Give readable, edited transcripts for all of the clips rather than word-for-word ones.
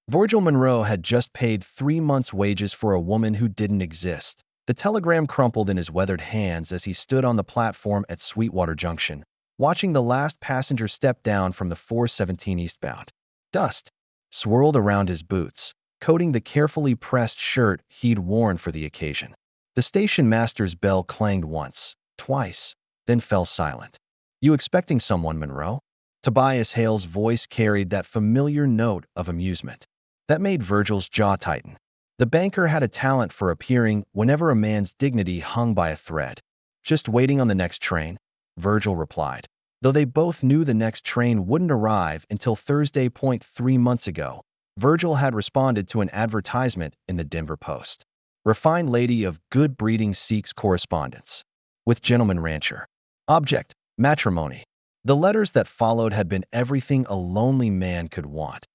Virgil Monroe had just paid 3 months' wages for a woman who didn't exist. The telegram crumpled in his weathered hands as he stood on the platform at Sweetwater Junction, watching the last passenger step down from the 417 eastbound. Dust swirled around his boots, coating the carefully pressed shirt he'd worn for the occasion. The station master's bell clanged once, twice, then fell silent. "You expecting someone, Monroe?" Tobias Hale's voice carried that familiar note of amusement. That made Virgil's jaw tighten. The banker had a talent for appearing whenever a man's dignity hung by a thread. "Just waiting on the next train," Virgil replied, though they both knew the next train wouldn't arrive until Thursday. 3 months ago, Virgil had responded to an advertisement in the Denver Post. "Refined lady of good breeding seeks correspondence with gentleman rancher. Object, matrimony." The letters that followed had been everything a lonely man could want.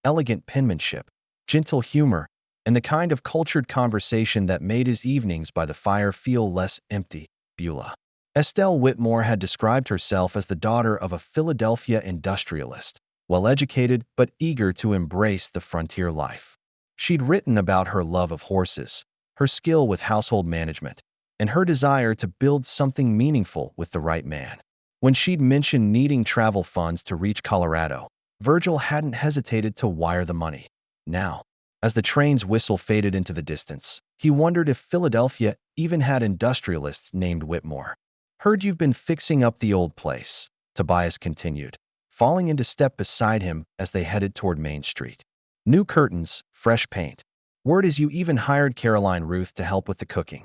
Elegant penmanship, gentle humor, and the kind of cultured conversation that made his evenings by the fire feel less empty. Beulah Estelle Whitmore had described herself as the daughter of a Philadelphia industrialist, well-educated but eager to embrace the frontier life. She'd written about her love of horses, her skill with household management, and her desire to build something meaningful with the right man. When she'd mentioned needing travel funds to reach Colorado, Virgil hadn't hesitated to wire the money. Now, as the train's whistle faded into the distance, he wondered if Philadelphia even had industrialists named Whitmore. "Heard you've been fixing up the old place," Tobias continued, falling into step beside him as they headed toward Main Street. "New curtains, fresh paint. Word is you even hired Caroline Ruth to help with the cooking."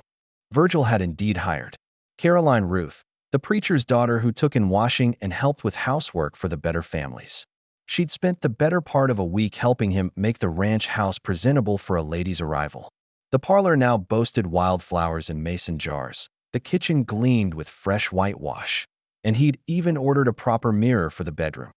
Virgil had indeed hired Caroline Ruth, the preacher's daughter who took in washing and helped with housework for the better families. She'd spent the better part of a week helping him make the ranch house presentable for a lady's arrival. The parlor now boasted wildflowers in mason jars. The kitchen gleamed with fresh whitewash, and he'd even ordered a proper mirror for the bedroom.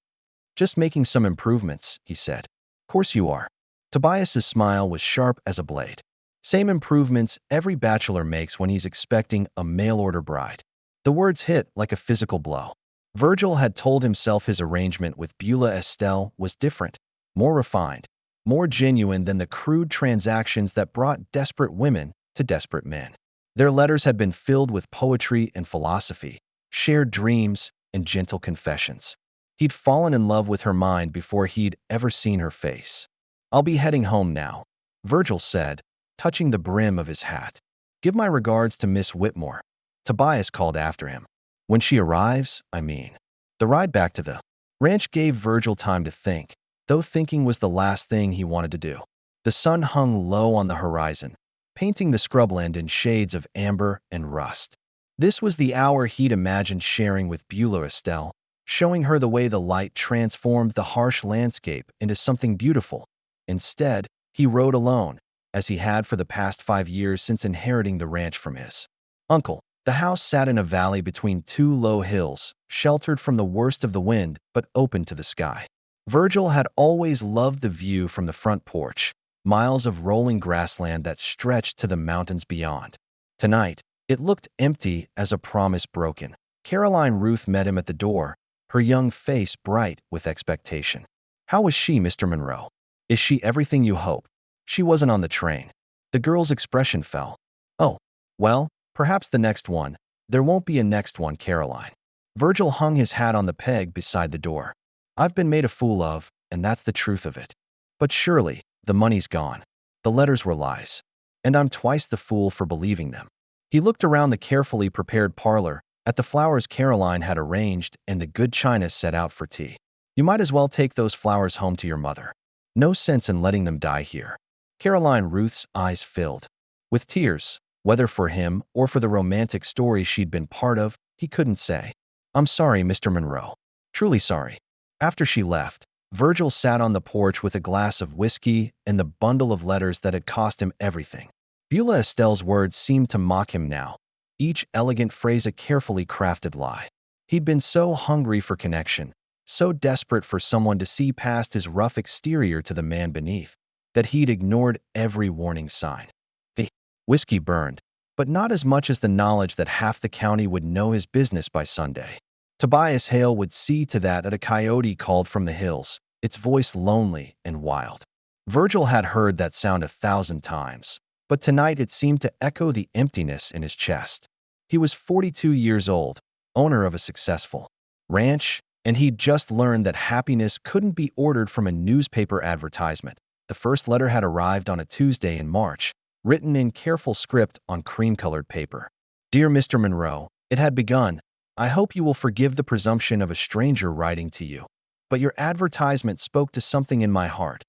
"Just making some improvements," he said. "Course you are." Tobias's smile was sharp as a blade. "Same improvements every bachelor makes when he's expecting a mail-order bride." The words hit like a physical blow. Virgil had told himself his arrangement with Beulah Estelle was different, more refined, more genuine than the crude transactions that brought desperate women to desperate men. Their letters had been filled with poetry and philosophy, shared dreams and gentle confessions. He'd fallen in love with her mind before he'd ever seen her face. "I'll be heading home now," Virgil said, touching the brim of his hat. "Give my regards to Miss Whitmore," Tobias called after him. "When she arrives, I mean." The ride back to the ranch gave Virgil time to think, though thinking was the last thing he wanted to do. The sun hung low on the horizon, painting the scrubland in shades of amber and rust. This was the hour he'd imagined sharing with Beulah Estelle, showing her the way the light transformed the harsh landscape into something beautiful. Instead, he rode alone, as he had for the past 5 years since inheriting the ranch from his uncle. The house sat in a valley between two low hills, sheltered from the worst of the wind but open to the sky. Virgil had always loved the view from the front porch, miles of rolling grassland that stretched to the mountains beyond. Tonight, it looked empty as a promise broken. Caroline Ruth met him at the door, her young face bright with expectation. "How was she, Mr. Monroe? Is she everything you hoped?" "She wasn't on the train." The girl's expression fell. "Oh, well, perhaps the next one." "There won't be a next one, Caroline." Virgil hung his hat on the peg beside the door. "I've been made a fool of, and that's the truth of it. But surely, the money's gone. The letters were lies. And I'm twice the fool for believing them." He looked around the carefully prepared parlor, at the flowers Caroline had arranged and the good china set out for tea. "You might as well take those flowers home to your mother. No sense in letting them die here." Caroline Ruth's eyes filled with tears. Whether for him or for the romantic story she'd been part of, he couldn't say. "I'm sorry, Mr. Monroe. Truly sorry." After she left, Virgil sat on the porch with a glass of whiskey and the bundle of letters that had cost him everything. Beulah Estelle's words seemed to mock him now, each elegant phrase a carefully crafted lie. He'd been so hungry for connection, so desperate for someone to see past his rough exterior to the man beneath, that he'd ignored every warning sign. The whiskey burned, but not as much as the knowledge that half the county would know his business by Sunday. Tobias Hale would see to that a coyote called from the hills, its voice lonely and wild. Virgil had heard that sound 1,000 times, but tonight it seemed to echo the emptiness in his chest. He was 42 years old, owner of a successful ranch, and he'd just learned that happiness couldn't be ordered from a newspaper advertisement. The first letter had arrived on a Tuesday in March, written in careful script on cream-colored paper. Dear Mr. Monroe, it had begun. I hope you will forgive the presumption of a stranger writing to you, but your advertisement spoke to something in my heart.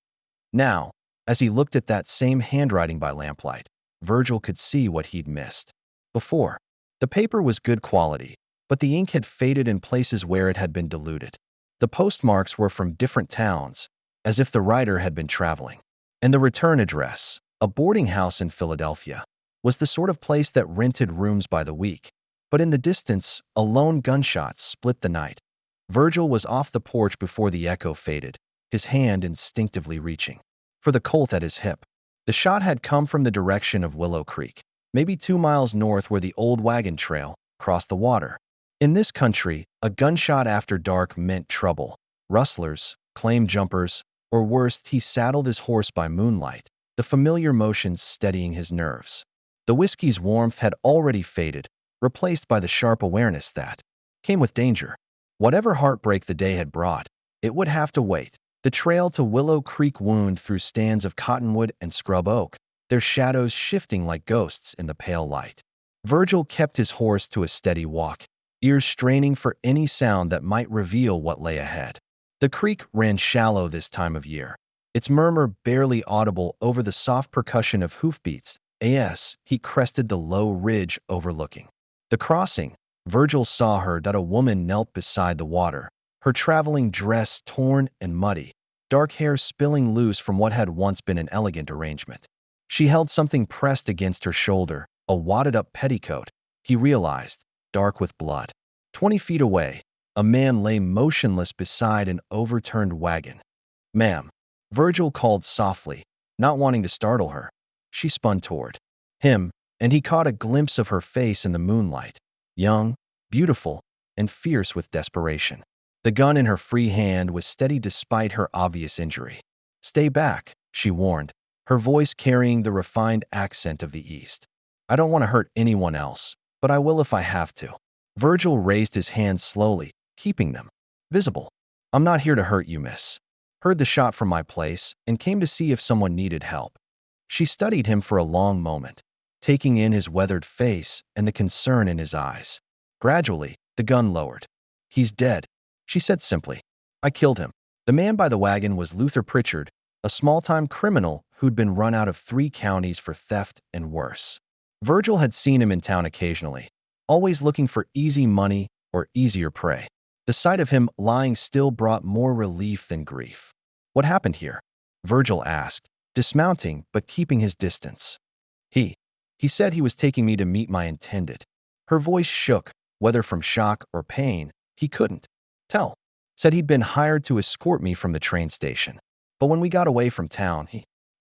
Now, as he looked at that same handwriting by lamplight, Virgil could see what he'd missed. Before, the paper was good quality, but the ink had faded in places where it had been diluted. The postmarks were from different towns, as if the writer had been traveling. And the return address, a boarding house in Philadelphia, was the sort of place that rented rooms by the week. But in the distance, a lone gunshot split the night. Virgil was off the porch before the echo faded, his hand instinctively reaching for the Colt at his hip. The shot had come from the direction of Willow Creek, maybe 2 miles north where the old wagon trail crossed the water. In this country, a gunshot after dark meant trouble. Rustlers, claim jumpers, or worse, he saddled his horse by moonlight, the familiar motions steadying his nerves. The whiskey's warmth had already faded, replaced by the sharp awareness that came with danger. Whatever heartbreak the day had brought, it would have to wait. The trail to Willow Creek wound through stands of cottonwood and scrub oak, their shadows shifting like ghosts in the pale light. Virgil kept his horse to a steady walk, ears straining for any sound that might reveal what lay ahead. The creek ran shallow this time of year, its murmur barely audible over the soft percussion of hoofbeats. As he crested the low ridge overlooking the crossing, Virgil saw her that a woman knelt beside the water, her traveling dress torn and muddy, dark hair spilling loose from what had once been an elegant arrangement. She held something pressed against her shoulder, a wadded-up petticoat, he realized, dark with blood. 20 feet away, a man lay motionless beside an overturned wagon. "Ma'am," Virgil called softly, not wanting to startle her. She spun toward him, and he caught a glimpse of her face in the moonlight, young, beautiful, and fierce with desperation. The gun in her free hand was steady despite her obvious injury. "Stay back," she warned, her voice carrying the refined accent of the East. "I don't want to hurt anyone else, but I will if I have to." Virgil raised his hands slowly, keeping them visible. "I'm not here to hurt you, miss. Heard the shot from my place and came to see if someone needed help." She studied him for a long moment, taking in his weathered face and the concern in his eyes. Gradually, the gun lowered. "He's dead," she said simply. "I killed him." The man by the wagon was Luther Pritchard, a small-time criminal who'd been run out of 3 counties for theft and worse. Virgil had seen him in town occasionally, always looking for easy money or easier prey. The sight of him lying still brought more relief than grief. "What happened here?" Virgil asked, dismounting but keeping his distance. He said he was taking me to meet my intended." Her voice shook, whether from shock or pain, he couldn't tell. "Said he'd been hired to escort me from the train station. But when we got away from town,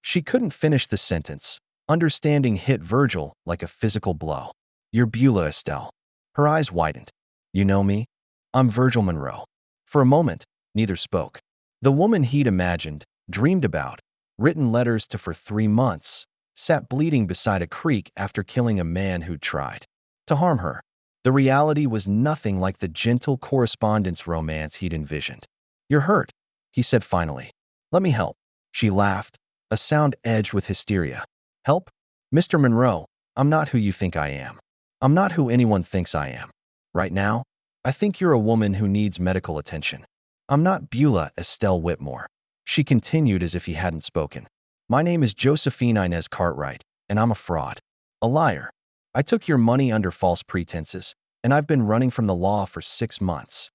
She couldn't finish the sentence. Understanding hit Virgil like a physical blow. "You're Beulah Estelle." Her eyes widened. "You know me? I'm Virgil Monroe." For a moment, neither spoke. The woman he'd imagined, dreamed about, written letters to for 3 months, sat bleeding beside a creek after killing a man who'd tried to harm her. The reality was nothing like the gentle correspondence romance he'd envisioned. "You're hurt," he said finally. "Let me help." She laughed, a sound edged with hysteria. "Help? Mr. Monroe, I'm not who you think I am. I'm not who anyone thinks I am. Right now, I think you're a woman who needs medical attention. I'm not Beulah Estelle Whitmore." She continued as if he hadn't spoken. "My name is Josephine Inez Cartwright, and I'm a fraud. A liar. I took your money under false pretenses, and I've been running from the law for 6 months."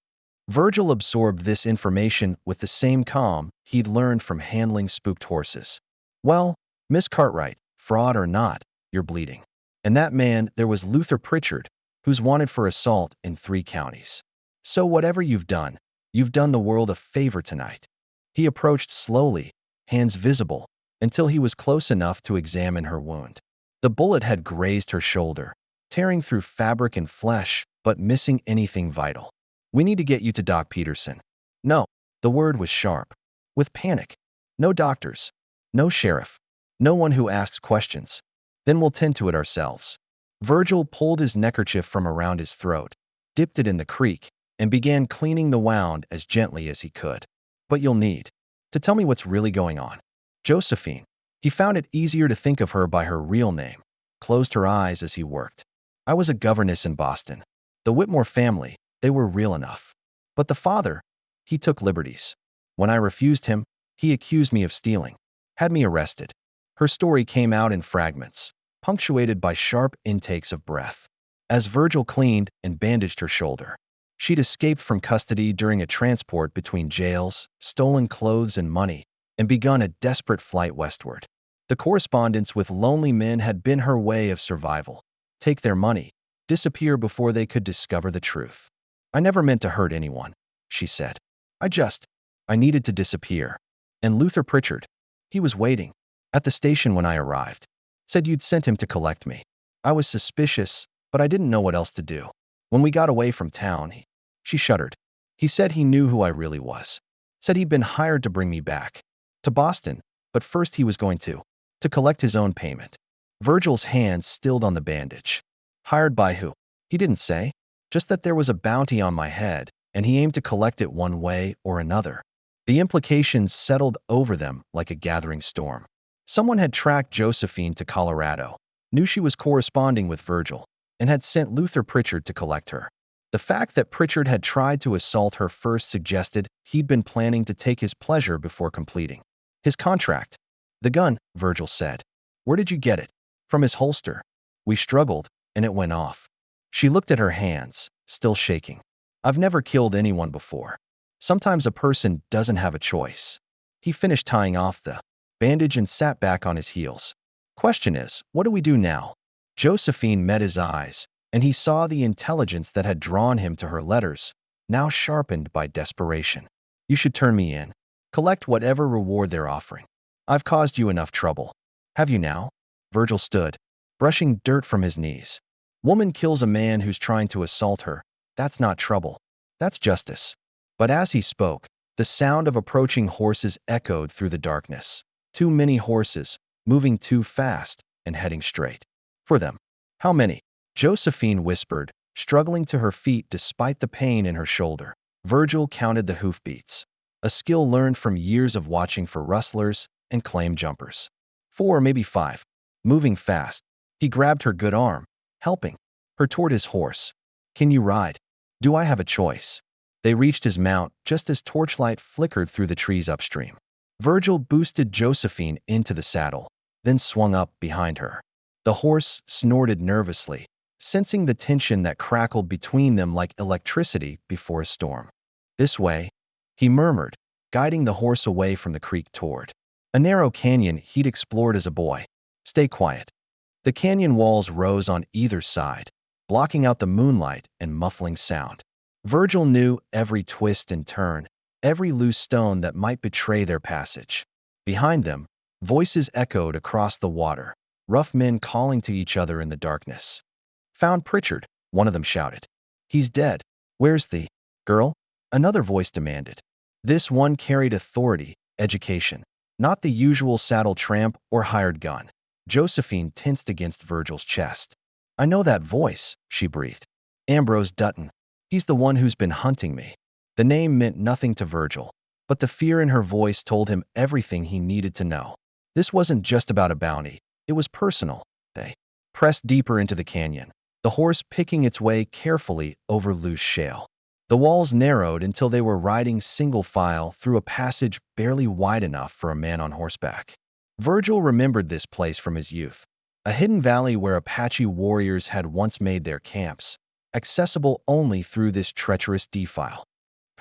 Virgil absorbed this information with the same calm he'd learned from handling spooked horses. "Well, Miss Cartwright, fraud or not, you're bleeding. And that man, there was Luther Pritchard, who's wanted for assault in 3 counties. So whatever you've done the world a favor tonight." He approached slowly, hands visible, until he was close enough to examine her wound. The bullet had grazed her shoulder, tearing through fabric and flesh, but missing anything vital. "We need to get you to Doc Peterson." "No." The word was sharp, with panic. "No doctors. No sheriff. No one who asks questions. Then we'll tend to it ourselves. Virgil pulled his neckerchief from around his throat, dipped it in the creek, and began cleaning the wound as gently as he could. But you'll need to tell me what's really going on. Josephine. He found it easier to think of her by her real name, closed her eyes as he worked. I was a governess in Boston. The Whitmore family, they were real enough. But the father, he took liberties. When I refused him, he accused me of stealing, had me arrested. Her story came out in fragments, punctuated by sharp intakes of breath. As Virgil cleaned and bandaged her shoulder, she'd escaped from custody during a transport between jails, stolen clothes and money, and begun a desperate flight westward. The correspondence with lonely men had been her way of survival. Take their money, disappear before they could discover the truth. I never meant to hurt anyone, she said. I needed to disappear. And Luther Pritchard, he was waiting at the station when I arrived. Said you'd sent him to collect me. I was suspicious, but I didn't know what else to do. When we got away from town, she shuddered. He said he knew who I really was. Said he'd been hired to bring me back to Boston, but first he was going to collect his own payment. Virgil's hands stilled on the bandage. Hired by who? He didn't say. Just that there was a bounty on my head, and he aimed to collect it one way or another. The implications settled over them like a gathering storm. Someone had tracked Josephine to Colorado, knew she was corresponding with Virgil, and had sent Luther Pritchard to collect her. The fact that Pritchard had tried to assault her first suggested he'd been planning to take his pleasure before completing his contract. The gun, Virgil said. Where did you get it? From his holster. We struggled, and it went off. She looked at her hands, still shaking. I've never killed anyone before. Sometimes a person doesn't have a choice. He finished tying off the bandage and sat back on his heels. Question is, what do we do now? Josephine met his eyes, and he saw the intelligence that had drawn him to her letters, now sharpened by desperation. You should turn me in. Collect whatever reward they're offering. I've caused you enough trouble. Have you now? Virgil stood, brushing dirt from his knees. Woman kills a man who's trying to assault her. That's not trouble. That's justice. But as he spoke, the sound of approaching horses echoed through the darkness. Too many horses, moving too fast and heading straight for them. How many? Josephine whispered, struggling to her feet despite the pain in her shoulder. Virgil counted the hoofbeats, a skill learned from years of watching for rustlers and claim jumpers. 4, maybe 5. Moving fast, he grabbed her good arm, helping her toward his horse. Can you ride? Do I have a choice? They reached his mount just as torchlight flickered through the trees upstream. Virgil boosted Josephine into the saddle, then swung up behind her. The horse snorted nervously, sensing the tension that crackled between them like electricity before a storm. This way, he murmured, guiding the horse away from the creek toward a narrow canyon he'd explored as a boy. Stay quiet. The canyon walls rose on either side, blocking out the moonlight and muffling sound. Virgil knew every twist and turn, every loose stone that might betray their passage. Behind them, voices echoed across the water, rough men calling to each other in the darkness. Found Pritchard, one of them shouted. He's dead. Where's the girl? Another voice demanded. This one carried authority, education, not the usual saddle tramp or hired gun. Josephine tensed against Virgil's chest. I know that voice, she breathed. Ambrose Dutton. He's the one who's been hunting me. The name meant nothing to Virgil, but the fear in her voice told him everything he needed to know. This wasn't just about a bounty. It was personal. They pressed deeper into the canyon, the horse picking its way carefully over loose shale. The walls narrowed until they were riding single file through a passage barely wide enough for a man on horseback. Virgil remembered this place from his youth, a hidden valley where Apache warriors had once made their camps, accessible only through this treacherous defile.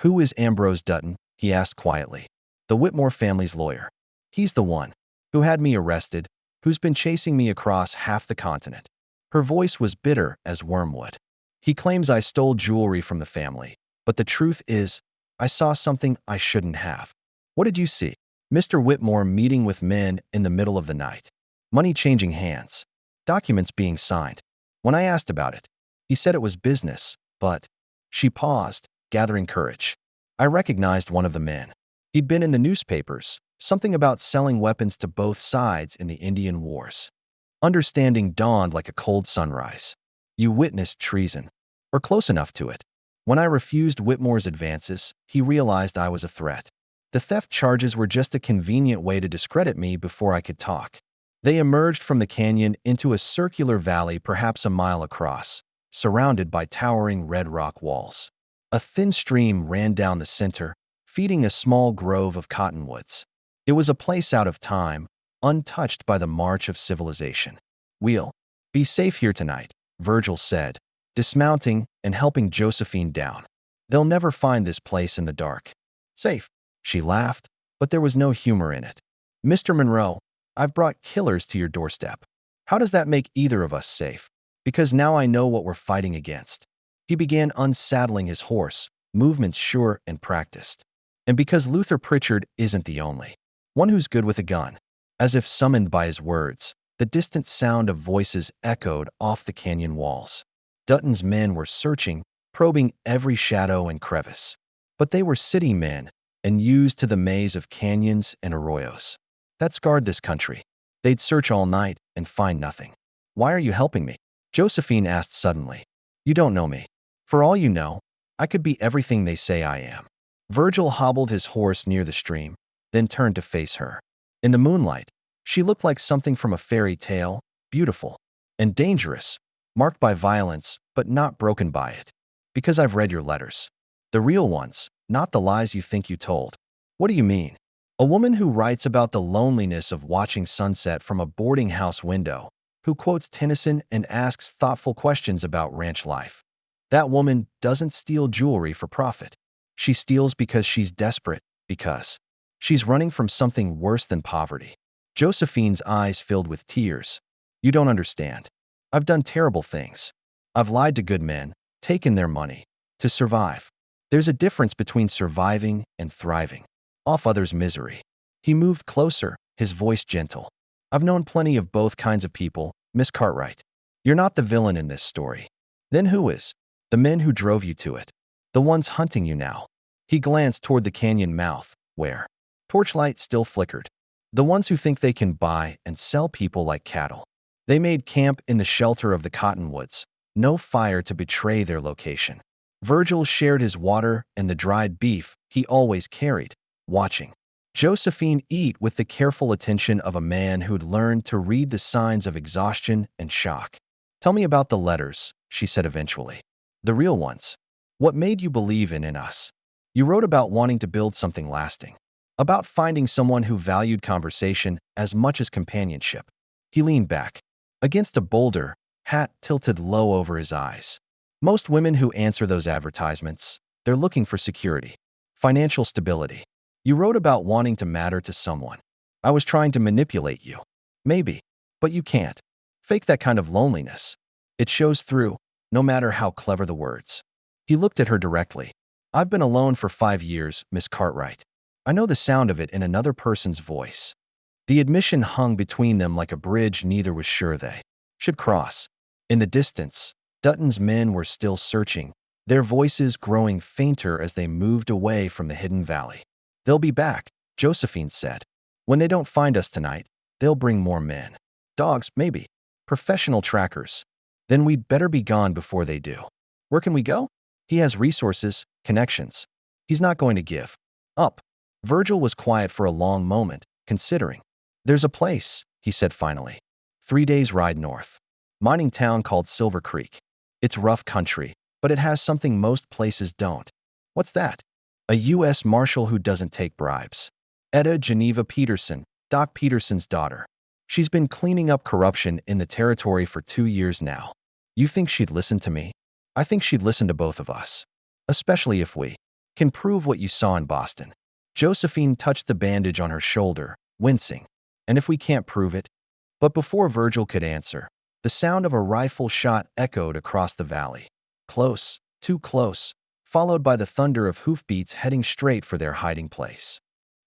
Who is Ambrose Dutton? He asked quietly. The Whitmore family's lawyer. He's the one who had me arrested, who's been chasing me across half the continent. Her voice was bitter as wormwood. He claims I stole jewelry from the family, but the truth is, I saw something I shouldn't have. What did you see? Mr. Whitmore meeting with men in the middle of the night. Money changing hands. Documents being signed. When I asked about it, he said it was business, but... She paused, gathering courage. I recognized one of the men. He'd been in the newspapers, Something about selling weapons to both sides in the Indian Wars. Understanding dawned like a cold sunrise. You witnessed treason, or close enough to it. When I refused Whitmore's advances, he realized I was a threat. The theft charges were just a convenient way to discredit me before I could talk. They emerged from the canyon into a circular valley perhaps a mile across, surrounded by towering red rock walls. A thin stream ran down the center, feeding a small grove of cottonwoods. It was a place out of time, untouched by the march of civilization. "We'll be safe here tonight," Virgil said, dismounting and helping Josephine down. "They'll never find this place in the dark." "Safe," she laughed, but there was no humor in it. "Mr. Monroe, I've brought killers to your doorstep. How does that make either of us safe? Because now I know what we're fighting against." He began unsaddling his horse, movements sure and practiced. "And because Luther Pritchard isn't the only one who's good with a gun." As if summoned by his words, the distant sound of voices echoed off the canyon walls. Dutton's men were searching, probing every shadow and crevice. But they were city men, and used to the maze of canyons and arroyos that scarred this country. They'd search all night and find nothing. "Why are you helping me?" Josephine asked suddenly. "You don't know me. For all you know, I could be everything they say I am." Virgil hobbled his horse near the stream, then turned to face her. In the moonlight, she looked like something from a fairy tale, beautiful and dangerous, marked by violence, but not broken by it. "Because I've read your letters. The real ones, not the lies you think you told." "What do you mean?" "A woman who writes about the loneliness of watching sunset from a boarding house window, who quotes Tennyson and asks thoughtful questions about ranch life. That woman doesn't steal jewelry for profit. She steals because she's desperate, because she's running from something worse than poverty." Josephine's eyes filled with tears. "You don't understand. I've done terrible things. I've lied to good men, taken their money, to survive. There's a difference between surviving and thriving off others' misery." He moved closer, his voice gentle. "I've known plenty of both kinds of people, Miss Cartwright. You're not the villain in this story." "Then who is?" "The men who drove you to it. The ones hunting you now." He glanced toward the canyon mouth, where torchlight still flickered. "The ones who think they can buy and sell people like cattle. They made camp in the shelter of the cottonwoods, no fire to betray their location." Virgil shared his water and the dried beef he always carried, watching Josephine eat with the careful attention of a man who'd learned to read the signs of exhaustion and shock. "Tell me about the letters," she said eventually. "The real ones. What made you believe in us? You wrote about wanting to build something lasting, about finding someone who valued conversation as much as companionship." He leaned back against a boulder, hat tilted low over his eyes. "Most women who answer those advertisements, they're looking for security, financial stability. You wrote about wanting to matter to someone. I was trying to manipulate you. Maybe, but you can't fake that kind of loneliness. It shows through, no matter how clever the words." He looked at her directly. "I've been alone for 5 years, Miss Cartwright. I know the sound of it in another person's voice." The admission hung between them like a bridge neither was sure they should cross. In the distance, Dutton's men were still searching, their voices growing fainter as they moved away from the hidden valley. "They'll be back," Josephine said. "When they don't find us tonight, they'll bring more men. Dogs, maybe. Professional trackers. Then we'd better be gone before they do." "Where can we go?" "He has resources, connections. He's not going to give up." Virgil was quiet for a long moment, considering. "There's a place," he said finally. 3 days' ride north. Mining town called Silver Creek. It's rough country, but it has something most places don't." "What's that?" "A U.S. Marshal who doesn't take bribes. Etta Geneva Peterson, Doc Peterson's daughter. She's been cleaning up corruption in the territory for 2 years now. You think she'd listen to me? I think she'd listen to both of us. Especially if we can prove what you saw in Boston." Josephine touched the bandage on her shoulder, wincing. "And if we can't prove it?" But before Virgil could answer, the sound of a rifle shot echoed across the valley. Close, too close, followed by the thunder of hoofbeats heading straight for their hiding place.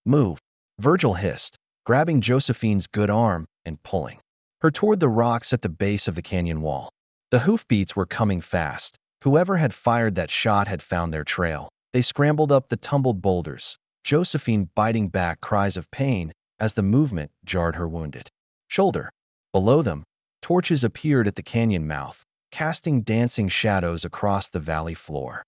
"Move," Virgil hissed, grabbing Josephine's good arm and pulling her toward the rocks at the base of the canyon wall. The hoofbeats were coming fast. Whoever had fired that shot had found their trail. They scrambled up the tumbled boulders, Josephine biting back cries of pain as the movement jarred her wounded shoulder. Below them, torches appeared at the canyon mouth, casting dancing shadows across the valley floor.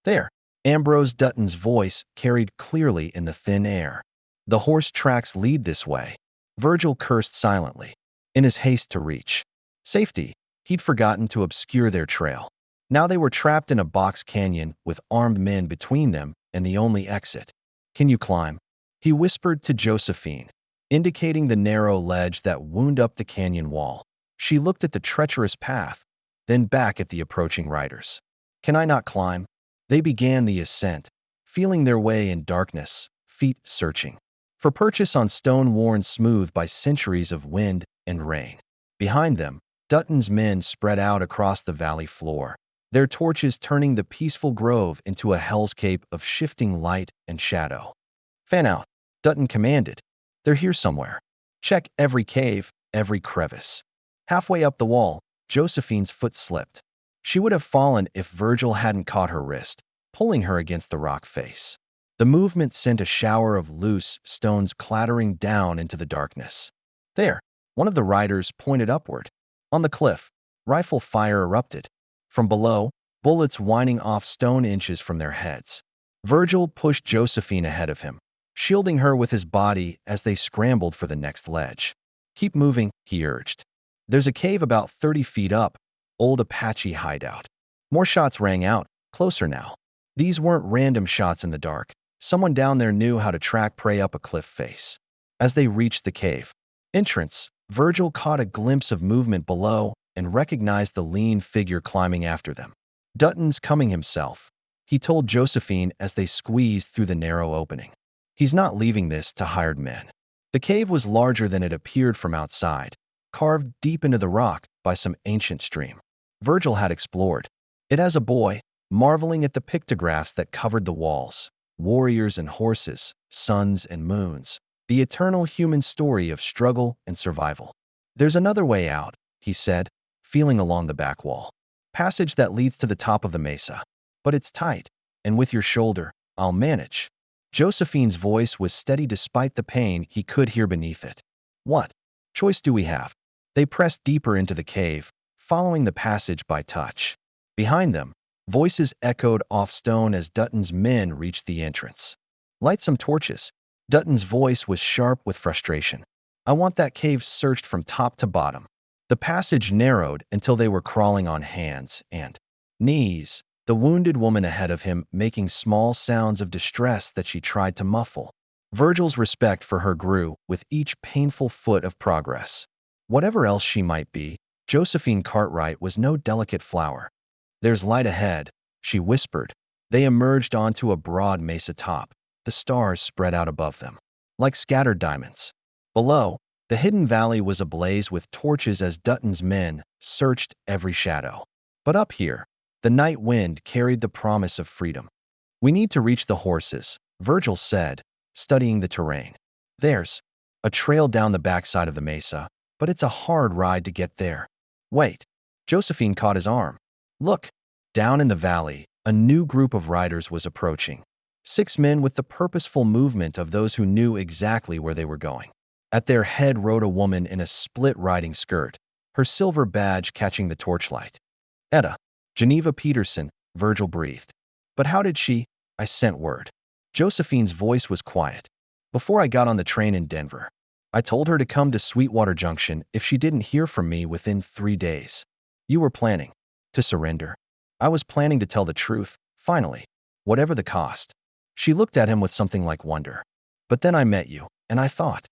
There, Ambrose Dutton's voice carried clearly in the thin air. The horse tracks lead this way. Virgil cursed silently. In his haste to reach safety, he'd forgotten to obscure their trail. Now they were trapped in a box canyon with armed men between them and the only exit. Can you climb? He whispered to Josephine, indicating the narrow ledge that wound up the canyon wall. She looked at the treacherous path, then back at the approaching riders. Can I not climb? They began the ascent, feeling their way in darkness, feet searching for purchase on stone worn smooth by centuries of wind and rain. Behind them, Dutton's men spread out across the valley floor, their torches turning the peaceful grove into a hellscape of shifting light and shadow. Fan out, Dutton commanded. They're here somewhere. Check every cave, every crevice. Halfway up the wall, Josephine's foot slipped. She would have fallen if Virgil hadn't caught her wrist, pulling her against the rock face. The movement sent a shower of loose stones clattering down into the darkness. There, one of the riders pointed upward. On the cliff, rifle fire erupted. From below, bullets whining off stone inches from their heads. Virgil pushed Josephine ahead of him, shielding her with his body as they scrambled for the next ledge. Keep moving, he urged. There's a cave about 30 feet up, old Apache hideout. More shots rang out, closer now. These weren't random shots in the dark. Someone down there knew how to track prey up a cliff face. As they reached the cave entrance, Virgil caught a glimpse of movement below and recognized the lean figure climbing after them. Dutton's coming himself, he told Josephine as they squeezed through the narrow opening. He's not leaving this to hired men. The cave was larger than it appeared from outside, carved deep into the rock by some ancient stream. Virgil had explored it as a boy, marveling at the pictographs that covered the walls. Warriors and horses, suns and moons, the eternal human story of struggle and survival. There's another way out, he said, feeling along the back wall. Passage that leads to the top of the mesa. But it's tight, and with your shoulder, I'll manage. Josephine's voice was steady despite the pain he could hear beneath it. What choice do we have? They pressed deeper into the cave, following the passage by touch. Behind them, voices echoed off stone as Dutton's men reached the entrance. Light some torches. Dutton's voice was sharp with frustration. I want that cave searched from top to bottom. The passage narrowed until they were crawling on hands and knees, the wounded woman ahead of him making small sounds of distress that she tried to muffle. Virgil's respect for her grew with each painful foot of progress. Whatever else she might be, Josephine Cartwright was no delicate flower. There's light ahead, she whispered. They emerged onto a broad mesa top, the stars spread out above them, like scattered diamonds. Below, the hidden valley was ablaze with torches as Dutton's men searched every shadow. But up here, the night wind carried the promise of freedom. We need to reach the horses, Virgil said, studying the terrain. There's a trail down the backside of the mesa, but it's a hard ride to get there. Wait. Josephine caught his arm. Look, down in the valley, a new group of riders was approaching. 6 men with the purposeful movement of those who knew exactly where they were going. At their head rode a woman in a split riding skirt, her silver badge catching the torchlight. Etta, Geneva Peterson, Virgil breathed. But how did she? I sent word. Josephine's voice was quiet. Before I got on the train in Denver, I told her to come to Sweetwater Junction if she didn't hear from me within 3 days. You were planning to surrender. I was planning to tell the truth, finally, whatever the cost. She looked at him with something like wonder. But then I met you, and I thought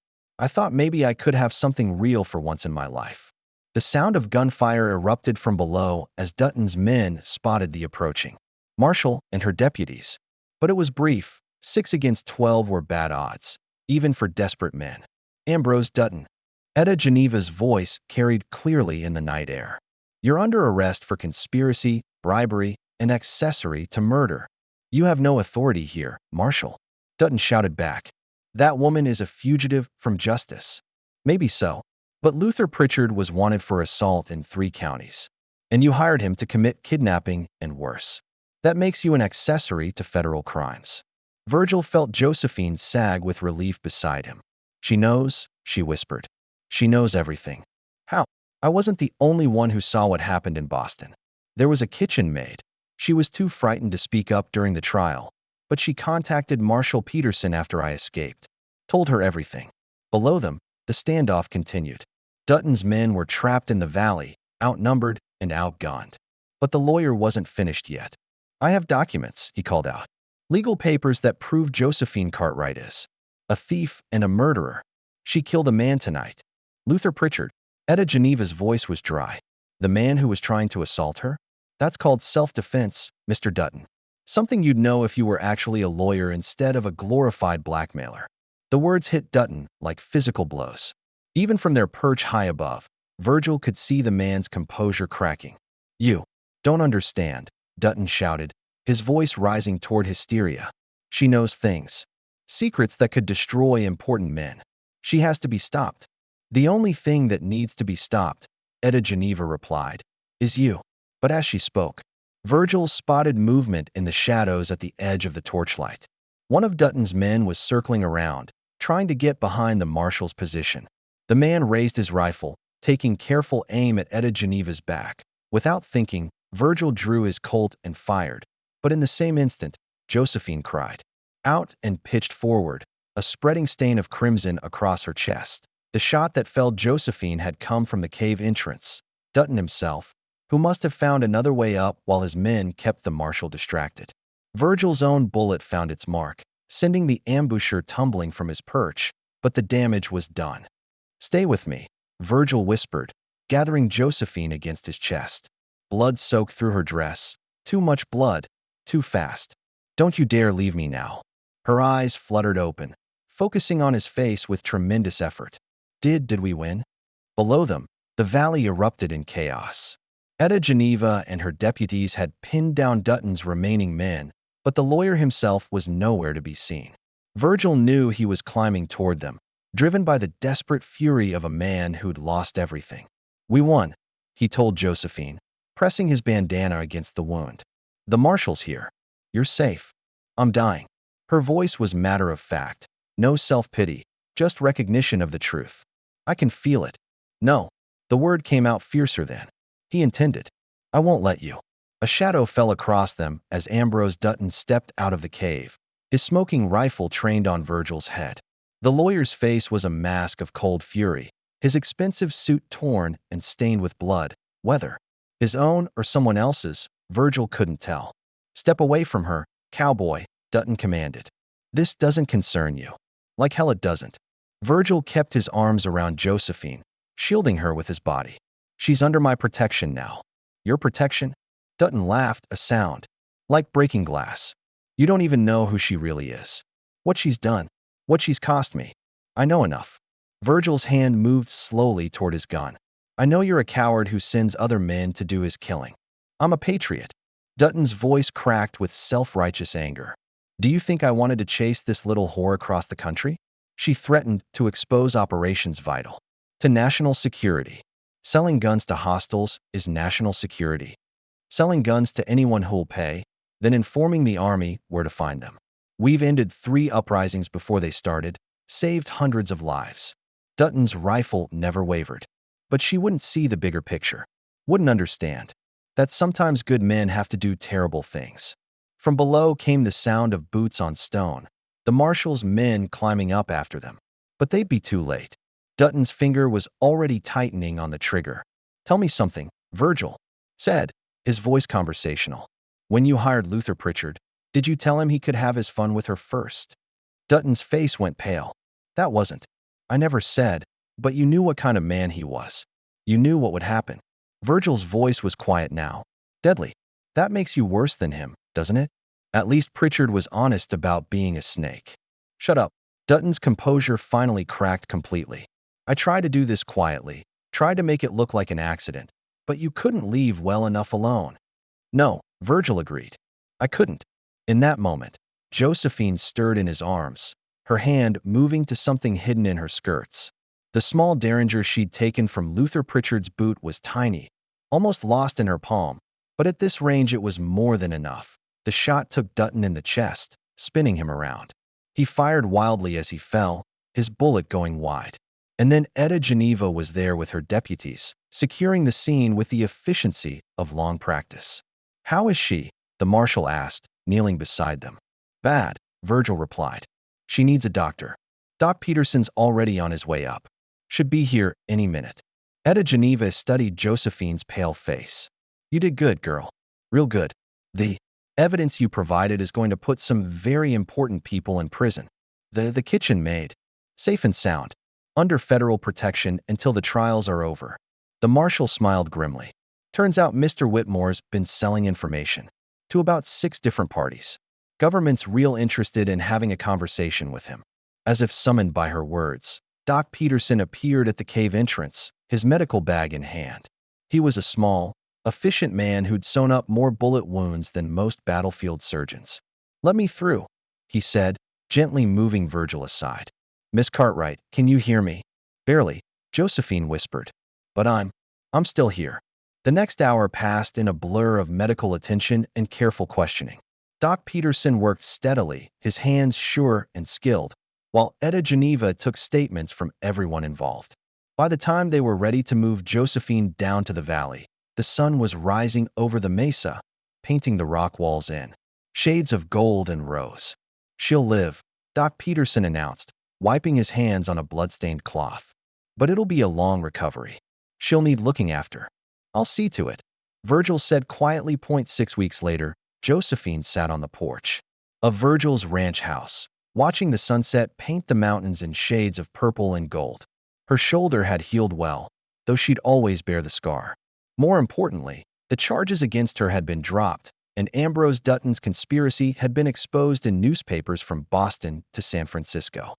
maybe I could have something real for once in my life. The sound of gunfire erupted from below as Dutton's men spotted the approaching marshal and her deputies. But it was brief. 6 against 12 were bad odds, even for desperate men. Ambrose Dutton. Etta Geneva's voice carried clearly in the night air. You're under arrest for conspiracy, bribery, and accessory to murder. You have no authority here, Marshal. Dutton shouted back. That woman is a fugitive from justice. Maybe so, but Luther Pritchard was wanted for assault in 3 counties. And you hired him to commit kidnapping and worse. That makes you an accessory to federal crimes. Virgil felt Josephine sag with relief beside him. She knows, she whispered. She knows everything. How? I wasn't the only one who saw what happened in Boston. There was a kitchen maid. She was too frightened to speak up during the trial, but she contacted Marshal Peterson after I escaped. Told her everything. Below them, the standoff continued. Dutton's men were trapped in the valley, outnumbered and outgunned. But the lawyer wasn't finished yet. I have documents, he called out. Legal papers that prove Josephine Cartwright is a thief and a murderer. She killed a man tonight. Luther Pritchard. Etta Geneva's voice was dry. The man who was trying to assault her? That's called self-defense, Mr. Dutton. Something you'd know if you were actually a lawyer instead of a glorified blackmailer. The words hit Dutton like physical blows. Even from their perch high above, Virgil could see the man's composure cracking. You don't understand, Dutton shouted, his voice rising toward hysteria. She knows things. Secrets that could destroy important men. She has to be stopped. The only thing that needs to be stopped, Etta Geneva replied, is you. But as she spoke, Virgil spotted movement in the shadows at the edge of the torchlight. One of Dutton's men was circling around, trying to get behind the marshal's position. The man raised his rifle, taking careful aim at Etta Geneva's back. Without thinking, Virgil drew his Colt and fired. But in the same instant, Josephine cried out and pitched forward, a spreading stain of crimson across her chest. The shot that felled Josephine had come from the cave entrance. Dutton himself, who must have found another way up while his men kept the marshal distracted. Virgil's own bullet found its mark, sending the ambusher tumbling from his perch, but the damage was done. Stay with me, Virgil whispered, gathering Josephine against his chest. Blood soaked through her dress. Too much blood. Too fast. Don't you dare leave me now. Her eyes fluttered open, focusing on his face with tremendous effort. Did we win? Below them, the valley erupted in chaos. Etta Geneva and her deputies had pinned down Dutton's remaining men, but the lawyer himself was nowhere to be seen. Virgil knew he was climbing toward them, driven by the desperate fury of a man who'd lost everything. We won, he told Josephine, pressing his bandana against the wound. The marshal's here. You're safe. I'm dying. Her voice was matter of fact, no self-pity, just recognition of the truth. I can feel it. No, the word came out fiercer than he intended. I won't let you. A shadow fell across them as Ambrose Dutton stepped out of the cave, his smoking rifle trained on Virgil's head. The lawyer's face was a mask of cold fury, his expensive suit torn and stained with blood. Whether his own or someone else's, Virgil couldn't tell. Step away from her, cowboy, Dutton commanded. This doesn't concern you. Like hell it doesn't. Virgil kept his arms around Josephine, shielding her with his body. She's under my protection now. Your protection? Dutton laughed, a sound like breaking glass. You don't even know who she really is. What she's done. What she's cost me. I know enough. Virgil's hand moved slowly toward his gun. I know you're a coward who sends other men to do his killing. I'm a patriot. Dutton's voice cracked with self-righteous anger. Do you think I wanted to chase this little whore across the country? She threatened to expose operations vital to national security. Selling guns to hostiles is national security. Selling guns to anyone who'll pay, then informing the army where to find them. We've ended 3 uprisings before they started, saved hundreds of lives. Dutton's rifle never wavered. But she wouldn't see the bigger picture, wouldn't understand that sometimes good men have to do terrible things. From below came the sound of boots on stone, the marshal's men climbing up after them. But they'd be too late. Dutton's finger was already tightening on the trigger. Tell me something, Virgil said, his voice conversational. When you hired Luther Pritchard, did you tell him he could have his fun with her first? Dutton's face went pale. That wasn't. I never said, but you knew what kind of man he was. You knew what would happen. Virgil's voice was quiet now. Deadly. That makes you worse than him, doesn't it? At least Pritchard was honest about being a snake. Shut up. Dutton's composure finally cracked completely. I tried to do this quietly, tried to make it look like an accident, but you couldn't leave well enough alone. No, Virgil agreed. I couldn't. In that moment, Josephine stirred in his arms, her hand moving to something hidden in her skirts. The small derringer she'd taken from Luther Pritchard's boot was tiny, almost lost in her palm, but at this range it was more than enough. The shot took Dutton in the chest, spinning him around. He fired wildly as he fell, his bullet going wide. And then Etta Geneva was there with her deputies, securing the scene with the efficiency of long practice. "How is she?" the marshal asked, kneeling beside them. "Bad," Virgil replied. "She needs a doctor. Doc Peterson's already on his way up. Should be here any minute." Etta Geneva studied Josephine's pale face. "You did good, girl. Real good. The evidence you provided is going to put some very important people in prison. The kitchen maid, safe and sound, under federal protection until the trials are over." The marshal smiled grimly. "Turns out Mr. Whitmore's been selling information to about 6 different parties. Government's real interested in having a conversation with him." As if summoned by her words, Doc Peterson appeared at the cave entrance, his medical bag in hand. He was a small, efficient man who'd sewn up more bullet wounds than most battlefield surgeons. "Let me through," he said, gently moving Virgil aside. "Miss Cartwright, can you hear me?" "Barely," Josephine whispered. "But I'm still here." The next hour passed in a blur of medical attention and careful questioning. Doc Peterson worked steadily, his hands sure and skilled, while Etta Geneva took statements from everyone involved. By the time they were ready to move Josephine down to the valley, the sun was rising over the mesa, painting the rock walls in shades of gold and rose. "She'll live," Doc Peterson announced, wiping his hands on a blood-stained cloth. "But it'll be a long recovery. She'll need looking after." "I'll see to it," Virgil said quietly. 6 weeks later, Josephine sat on the porch of Virgil's ranch house, watching the sunset paint the mountains in shades of purple and gold. Her shoulder had healed well, though she'd always bear the scar. More importantly, the charges against her had been dropped, and Ambrose Dutton's conspiracy had been exposed in newspapers from Boston to San Francisco.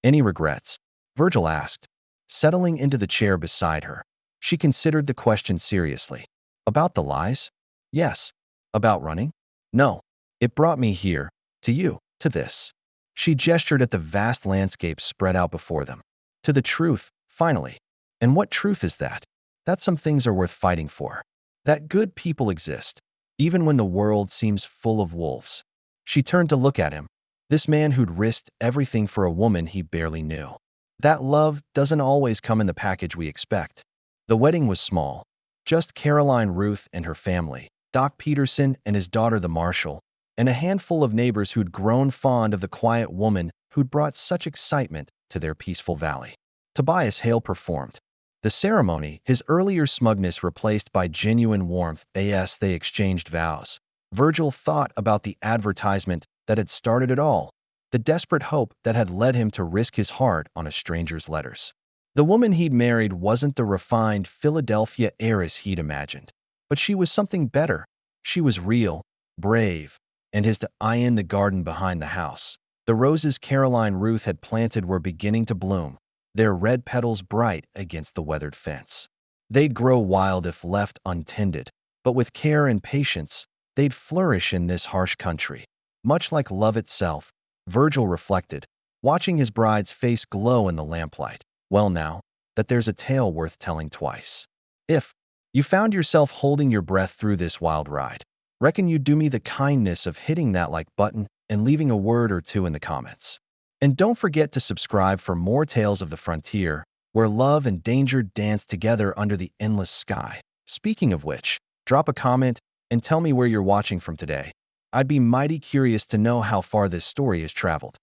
"Any regrets?" Virgil asked, settling into the chair beside her. She considered the question seriously. "About the lies? Yes. About running? No. It brought me here, to you, to this." She gestured at the vast landscape spread out before them. "To the truth, finally." "And what truth is that?" "That some things are worth fighting for. That good people exist, even when the world seems full of wolves." She turned to look at him, this man who'd risked everything for a woman he barely knew. "That love doesn't always come in the package we expect." The wedding was small, just Caroline Ruth and her family, Doc Peterson and his daughter the Marshal, and a handful of neighbors who'd grown fond of the quiet woman who'd brought such excitement to their peaceful valley. Tobias Hale performed. The ceremony, his earlier smugness replaced by genuine warmth as they exchanged vows. Virgil thought about the advertisement that had started it all, the desperate hope that had led him to risk his heart on a stranger's letters. The woman he'd married wasn't the refined Philadelphia heiress he'd imagined, but she was something better. She was real, brave, and his eye in the garden behind the house. The roses Caroline Ruth had planted were beginning to bloom, their red petals bright against the weathered fence. They'd grow wild if left untended, but with care and patience, they'd flourish in this harsh country. Much like love itself, Virgil reflected, watching his bride's face glow in the lamplight. Well now, that there's a tale worth telling twice. If you found yourself holding your breath through this wild ride, reckon you'd do me the kindness of hitting that like button and leaving a word or two in the comments. And don't forget to subscribe for more tales of the frontier, where love and danger dance together under the endless sky. Speaking of which, drop a comment and tell me where you're watching from today. I'd be mighty curious to know how far this story has traveled.